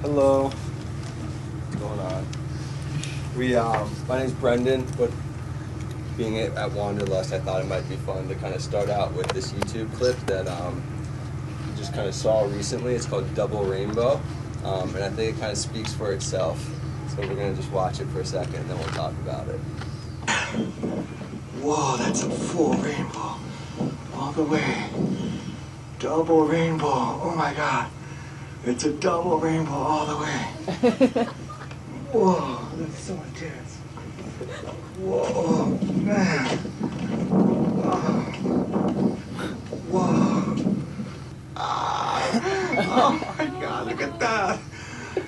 Hello. What's going on? My name's Brendan, but being at Wanderlust, I thought it might be fun to kind of start out with this YouTube clip that just kind of saw recently. It's called Double Rainbow, and I think it kind of speaks for itself. So we're gonna just watch it for a second, and then we'll talk about it. Whoa, that's a full rainbow, all the way. Double rainbow, oh my God. It's a double rainbow all the way. Whoa, that's so intense. Whoa, man. Whoa. Oh my God, look at that.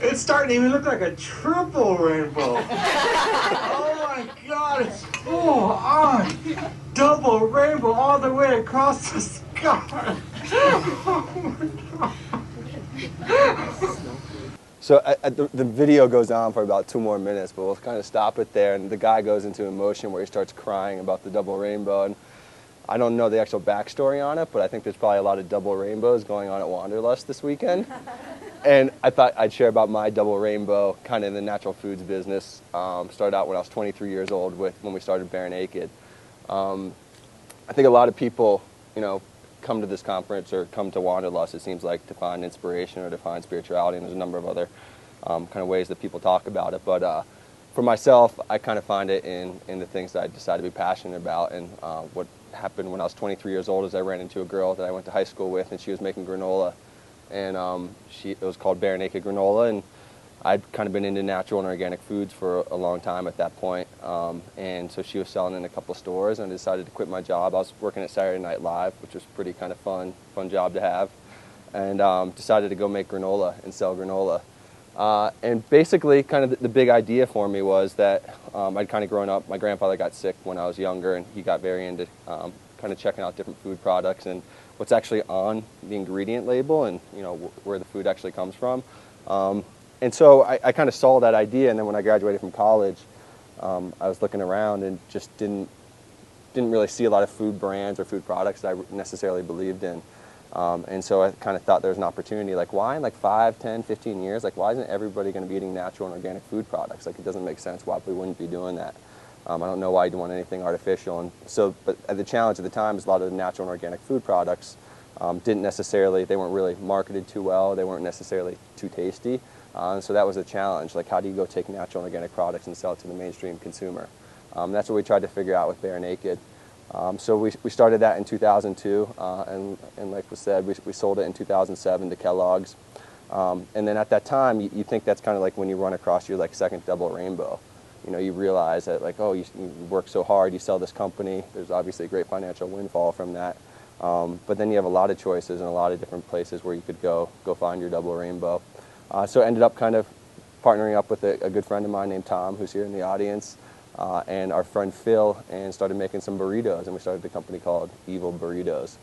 It's starting to even look like a triple rainbow. Oh my God, it's full on. Double rainbow all the way across the sky. Oh my God. So the video goes on for about 2 more minutes, but we'll kind of stop it there, and the guy goes into emotion where he starts crying about the double rainbow. And I don't know the actual backstory on it, but I think there's probably a lot of double rainbows going on at Wanderlust this weekend. And I thought I'd share about my double rainbow kind of in the natural foods business. Started out when I was 23 years old when we started Bare Naked. I think a lot of people, come to this conference or come to Wanderlust, it seems like, to find inspiration or to find spirituality, and there's a number of other kind of ways that people talk about it. But for myself, I kind of find it in the things that I decided to be passionate about. And what happened when I was 23 years old is I ran into a girl that I went to high school with, and she was making granola. And it was called Bare Naked Granola, and I'd kind of been into natural and organic foods for a long time at that point. And so she was selling in a couple of stores, and I decided to quit my job. I was working at Saturday Night Live, which was pretty kind of fun job to have, and decided to go make granola and sell granola. And basically, kind of the big idea for me was that I'd kind of grown up. My grandfather got sick when I was younger, and he got very into kind of checking out different food products and what's actually on the ingredient label, and where the food actually comes from. And so I kind of saw that idea, and then when I graduated from college, I was looking around and just didn't really see a lot of food brands or food products that I necessarily believed in. And so I kind of thought there was an opportunity, like why in like 5, 10, 15 years, like why isn't everybody going to be eating natural and organic food products? Like it doesn't make sense why we wouldn't be doing that. I don't know why you'd want anything artificial. And so, but the challenge at the time is a lot of the natural and organic food products they weren't really marketed too well. They weren't necessarily too tasty. And so that was a challenge. Like, how do you go take natural and organic products and sell it to the mainstream consumer? That's what we tried to figure out with Bare Naked. So we started that in 2002, and like was said, we sold it in 2007 to Kellogg's. And then at that time, you think that's kind of like when you run across your like second double rainbow. You realize that like, oh, you work so hard, you sell this company. There's obviously a great financial windfall from that. But then you have a lot of choices and a lot of different places where you could go find your double rainbow. So I ended up kind of partnering up with a good friend of mine named Tom, who's here in the audience, and our friend Phil, and started making some burritos, and we started a company called Evol Burritos.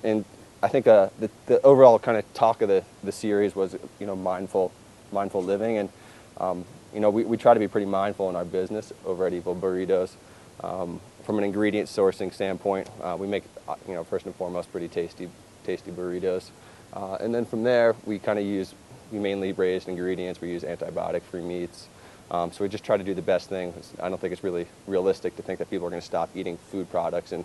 And I think the overall kind of talk of the series was, mindful living, and we try to be pretty mindful in our business over at Evol Burritos. From an ingredient sourcing standpoint, we make, first and foremost, pretty tasty burritos. And then from there, we mainly raised ingredients. We use antibiotic-free meats. So we just try to do the best thing. I don't think it's really realistic to think that people are going to stop eating food products and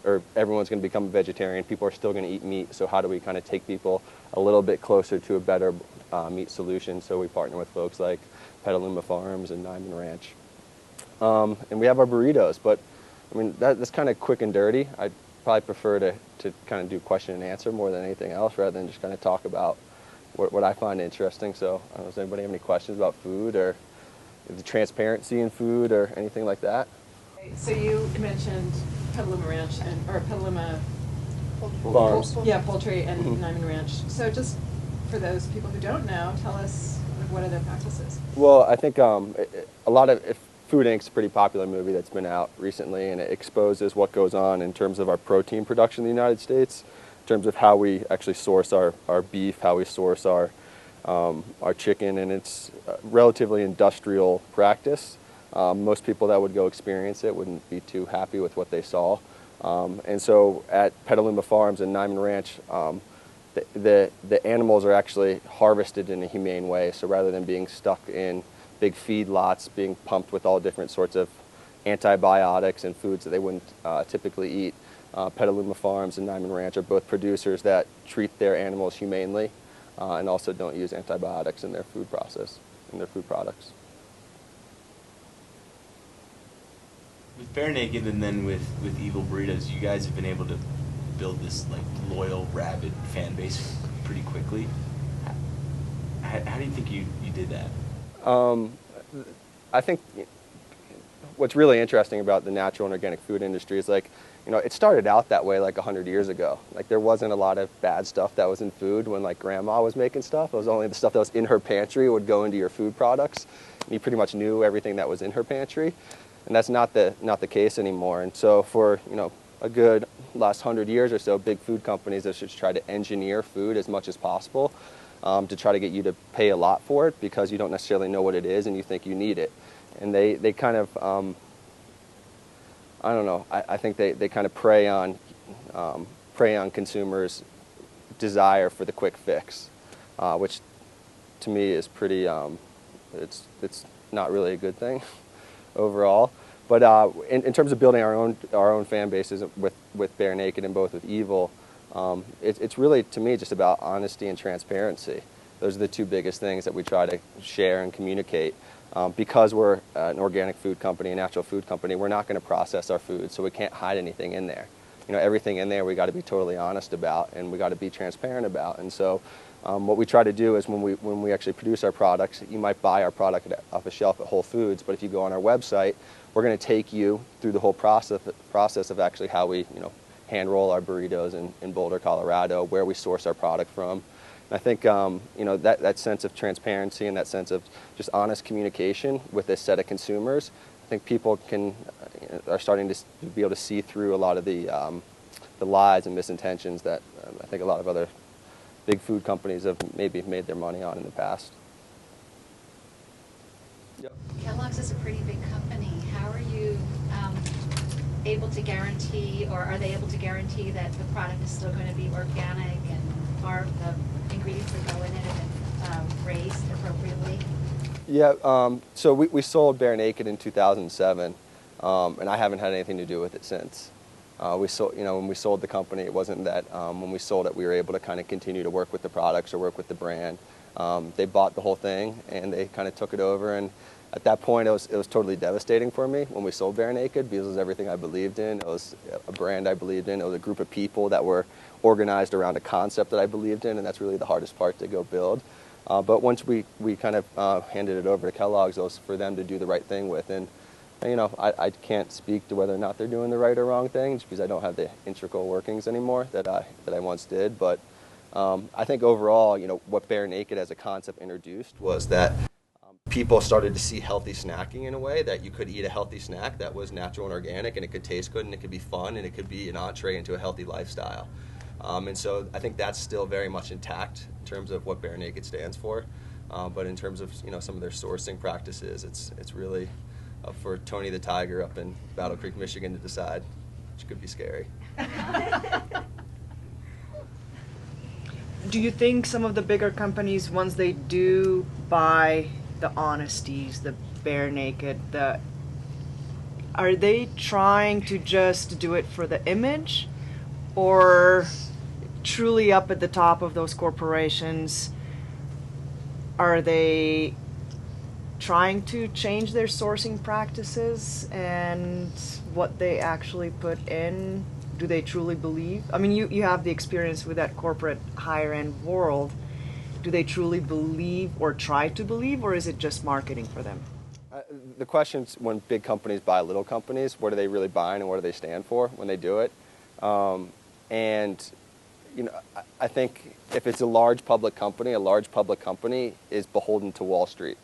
or everyone's going to become a vegetarian. People are still going to eat meat. So how do we kind of take people a little bit closer to a better meat solution? So we partner with folks like Petaluma Farms and Nyman Ranch. And we have our burritos, but I mean, that's kind of quick and dirty. I'd probably prefer to kind of do question and answer more than anything else, rather than just kind of talk about what I find interesting. So I don't know, does anybody have any questions about food or the transparency in food or anything like that? So you mentioned Petaluma Ranch or Petaluma Farms. Poultry and Nyman Ranch. So just for those people who don't know, tell us what are their practices? Well, I think Food Inc.'s a pretty popular movie that's been out recently, and it exposes what goes on in terms of our protein production in the United States, in terms of how we actually source our beef, how we source our chicken, and it's a relatively industrial practice. Most people that would go experience it wouldn't be too happy with what they saw. And so at Petaluma Farms and Nyman Ranch, the animals are actually harvested in a humane way. So rather than being stuck in big feed lots, being pumped with all different sorts of antibiotics and foods that they wouldn't typically eat, Petaluma Farms and Nyman Ranch are both producers that treat their animals humanely and also don't use antibiotics in their food process, in their food products. With Bare Naked and then with Evol Burritos, you guys have been able to build this like loyal, rabid fan base pretty quickly. How do you think you did that? I think what's really interesting about the natural and organic food industry is, like, you know, it started out that way like 100 years ago. Like, there wasn't a lot of bad stuff that was in food when, like, grandma was making stuff. It was only the stuff that was in her pantry would go into your food products. And you pretty much knew everything that was in her pantry. And that's not the case anymore. And so for, you know, a good last 100 years or so, big food companies that should try to engineer food as much as possible to try to get you to pay a lot for it because you don't necessarily know what it is and you think you need it. And they kind of, I don't know, I think they kind of prey on consumers' desire for the quick fix, which to me is pretty, it's not really a good thing overall. But in terms of building our own fan bases with Bare Naked and both with Evol, it's really, to me, just about honesty and transparency. Those are the two biggest things that we try to share and communicate. Because we're an organic food company, a natural food company, we're not going to process our food, so we can't hide anything in there. You know, everything in there we got to be totally honest about, and we got to be transparent about. And so, what we try to do is when we actually produce our products, you might buy our product off a shelf at Whole Foods, but if you go on our website, we're going to take you through the whole process of actually how we, you know, hand roll our burritos in Boulder, Colorado, where we source our product from. And I think you know, that sense of transparency and that sense of just honest communication with this set of consumers, I think people are starting to be able to see through a lot of the lies and misintentions that I think a lot of other big food companies have maybe made their money on in the past. Yep. Kellogg's is a pretty big company. How are you able to guarantee, or are they able to guarantee that the product is still going to be organic and the ingredients that go in it have been raised appropriately? Yeah, so we sold Bare Naked in 2007, and I haven't had anything to do with it since. We sold, you know, when we sold the company, it wasn't that when we sold it we were able to kind of continue to work with the products or work with the brand. They bought the whole thing and they kind of took it over, and at that point it was totally devastating for me when we sold Bare Naked, because it was everything I believed in. It was a brand I believed in. It was a group of people that were organized around a concept that I believed in, and that's really the hardest part to go build. But once we kind of handed it over to Kellogg's, it was for them to do the right thing with. And you know, I can't speak to whether or not they're doing the right or wrong thing, just because I don't have the integral workings anymore that I once did. But I think overall, you know, what Bare Naked as a concept introduced was that people started to see healthy snacking in a way that you could eat a healthy snack that was natural and organic, and it could taste good, and it could be fun, and it could be an entree into a healthy lifestyle. And so I think that's still very much intact in terms of what Bare Naked stands for. But in terms of, you know, some of their sourcing practices, it's really for Tony the Tiger up in Battle Creek, Michigan to decide, which could be scary. Do you think some of the bigger companies, once they do buy the honesties, the Bare Naked, are they trying to just do it for the image, or truly up at the top of those corporations, are they trying to change their sourcing practices and what they actually put in? Do they truly believe? I mean, you have the experience with that corporate higher end world. Do they truly believe or try to believe, or is it just marketing for them? The question's when big companies buy little companies, what are they really buying and what do they stand for when they do it? And you know, I think if it's a large public company is beholden to Wall Street,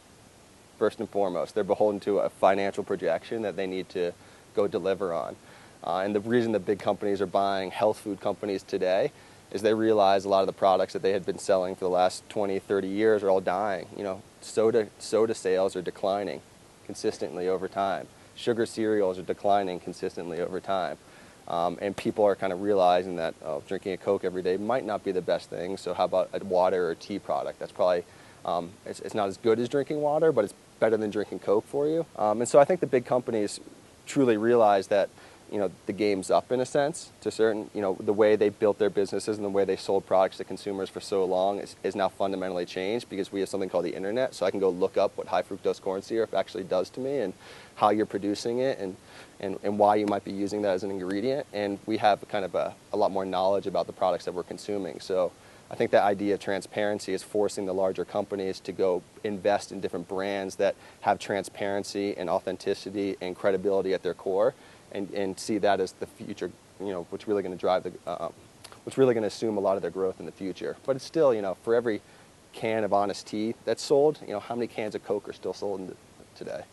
first and foremost. They're beholden to a financial projection that they need to go deliver on. And the reason the big companies are buying health food companies today is they realize a lot of the products that they had been selling for the last 20, 30 years are all dying. You know, soda sales are declining consistently over time. Sugar cereals are declining consistently over time. And people are kind of realizing that drinking a Coke every day might not be the best thing. So how about a water or tea product? That's probably, it's not as good as drinking water, but it's better than drinking Coke for you. And so I think the big companies truly realize that, the game's up in a sense to certain, the way they built their businesses and the way they sold products to consumers for so long is now fundamentally changed because we have something called the internet. So I can go look up what high fructose corn syrup actually does to me and how you're producing it and why you might be using that as an ingredient. And we have kind of a lot more knowledge about the products that we're consuming. So I think that idea of transparency is forcing the larger companies to go invest in different brands that have transparency and authenticity and credibility at their core. And see that as the future, what's really going to drive what's really going to assume a lot of their growth in the future. But it's still, for every can of Honest Tea that's sold, how many cans of Coke are still sold today?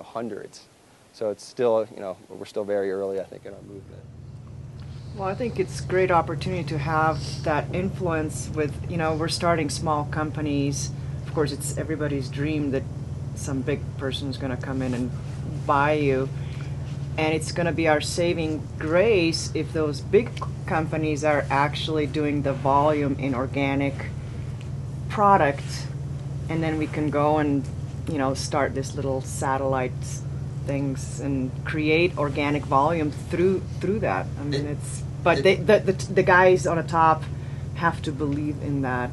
Hundreds. So it's still, we're still very early, I think, in our movement. Well, I think it's a great opportunity to have that influence with, we're starting small companies. Of course, it's everybody's dream that some big person is going to come in and buy you. And it's going to be our saving grace if those big companies are actually doing the volume in organic product. And then we can go and, start this little satellite things and create organic volume through that. I mean, the guys on the top have to believe in that,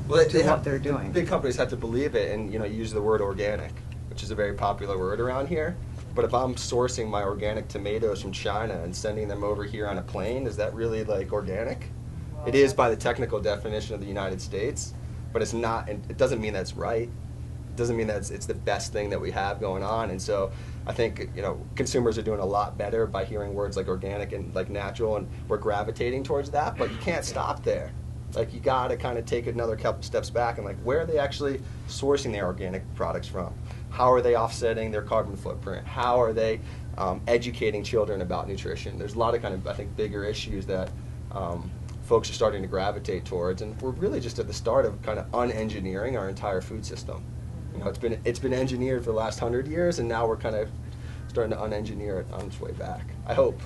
what they're doing. Big companies have to believe it and, use the word organic, which is a very popular word around here. But if I'm sourcing my organic tomatoes from China and sending them over here on a plane, is that really like organic? Well, it is by the technical definition of the United States, but it's not, and it doesn't mean that's right. It doesn't mean that it's the best thing that we have going on. And so I think, consumers are doing a lot better by hearing words like organic and like natural, and we're gravitating towards that, but you can't stop there. Like, you gotta kind of take another couple steps back and where are they actually sourcing their organic products from? How are they offsetting their carbon footprint? How are they educating children about nutrition? There's a lot of I think, bigger issues that folks are starting to gravitate towards, and we're really just at the start of kind of unengineering our entire food system. It's been engineered for the last 100 years, and now we're kind of starting to unengineer it on its way back, I hope.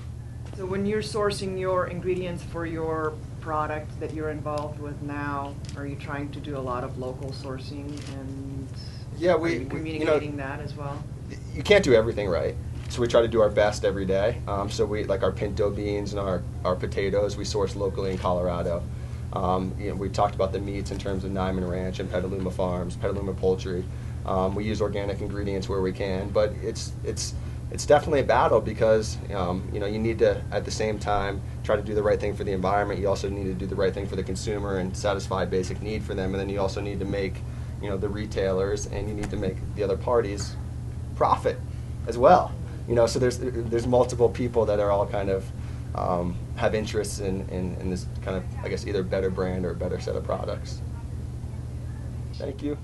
So when you're sourcing your ingredients for your product that you're involved with now, are you trying to do a lot of local sourcing and are you communicating that as well? You can't do everything right, so we try to do our best every day. So we our pinto beans and our potatoes we source locally in Colorado. We talked about the meats in terms of Nyman Ranch and Petaluma Farms, Petaluma Poultry. We use organic ingredients where we can, but it's definitely a battle because you need to, at the same time, try to do the right thing for the environment. You also need to do the right thing for the consumer and satisfy a basic need for them, and then you also need to make the retailers, and you need to make the other parties profit as well. So there's multiple people that are all kind of have interests in this kind of, I guess, either better brand or a better set of products. Thank you.